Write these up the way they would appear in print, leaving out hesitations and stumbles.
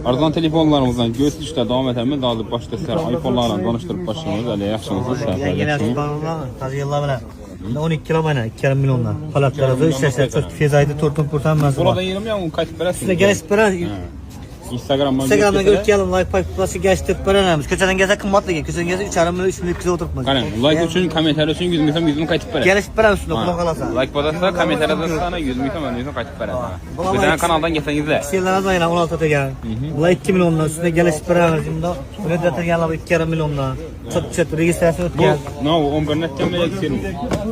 Arzon telefonlarimizdan göz tutishda davom etamiz. Hozir boshda sizlar iPhone'larni tanishtirib boshlaymiz. Hali yaxshimisiz? Yeni iPhone'lar hozir yillar bilan 12 kilo mana 2,5 milliondan. Holatlarida ishlashlar çok fezaydi tortun kurtanmaz. Buradan yerimi ham qaytib berasiz. Sizga gelip beren Instagram'dan görkelim like paylaşması geçtik berenemiz. Köçeden gelse kımmatlı köçeden gelse 3,5 milyon 3 milyon kişi oturtmaz. Qani, like uchun, komentar uchun 100 ming 100 ming qaytib beradi. Gelip beren üstüne kulak alasa. Like bosasa, komentar yozsa 100 ming 100 ming qaytib beradi. Bizning kanaldan kelsangizlar. Sizlardan yana 16 degan. Bular 2 milyondan üstüne gelip beremiz. Bunda ödetirganlar 2,5 milyondan. Çok registrasyon ötken. No, 11 netken eksin.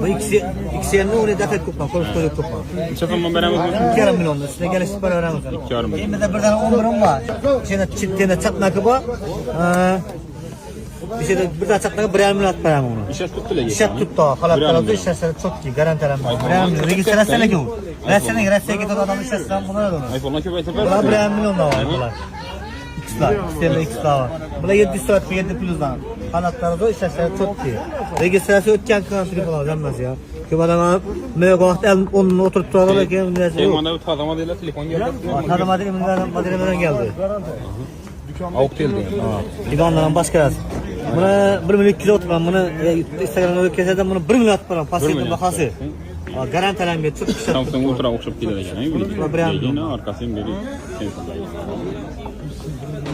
Bu ikisi yerine onu defet kupma, korup kupma. Çafam beramiz. 2,5 milyondan üstüne gelip beremiz. 2,5 milyon. Elimizde birden 11'im var. İçine çiftliğinde çatmakı bu. Bir şeyde birden çatmakı 1,5 milyon at veremem onu. İşe tuttu lege. İşe tuttu. Halatlarında işlerse çok iyi. Garantilerim. 1,5 milyon. Registrasyon ki bu. Ben senin registrasyon gidip adamı işlersen buna da olur. iPhone'la köpeytip Buna 1,5 milyon da var bunlar. X'lar. İsterle X'lar var. Buna 7 saat 7 plus'dan. Halatlarında işlerse çok iyi. Registrasyon ötken kanatı falan olmaz ya. Ki adama mega vakti onun oturup durana ki Telefona tadama değil telefon geldi. tadama değil maddeden geldi. Avuk geldi. İdanlardan başka yaz. Buna 1 milyon 200 oturan bunu Instagram'da keserden bunu 1 milyon atmaram. Pasiyonun bakası. Garantilerim çok güzel. Samsung Ultra okşap gider yani. Yine arkasından beri.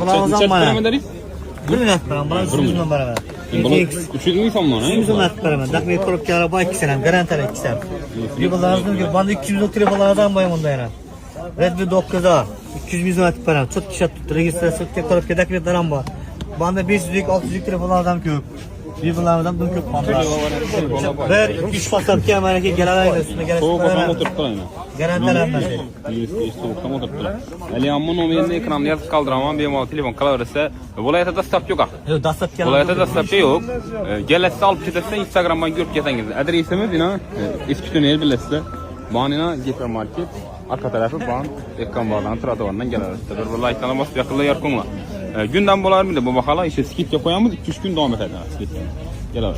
Buna o zaman 1 milyon atmaram. Buna 100 milyon beraber. 300 ming so'm mana. 100 milyon atmaram. Dakika korup ki araba 2 sene garantilerim 2 sene. Bir balarızın ki bana 200 milyon telefonlardan bayım onda yana. Redmi 9'a 200 milyon atıp param. Çok kişi tuttu. Registrasyon korup ki dakika daram var. Bana 500'lük 600'lük telefonlardan köp. Bir bunlardan bunu köp bana. Ver 3 pasat ki hemen ki gelen üstüne gelip Soğuk oturttu aynen. garantilerim ben. Soğuktan oturttu. Ali ammun o yerine ekranda yazıp kaldıramam. Benim telefon kalaverse. Viloyatda dastlab yo'q. Yok dastlab keladi. Viloyatda dastlab yo'q. Gelasi olib ketsa Instagramdan ko'rib kelsangiz. Adresimiz ina eski tünel bilasizlar. Banina Supermarket. Arka tarafı ban ekran bağlanan trotuardan gelerse. Bir laytlarına basıp yakınla yarkınla. Gündem bular mıydı bu bakala? İşte skit koyamız 2-3 gün devam eder. Skit. Gel abi.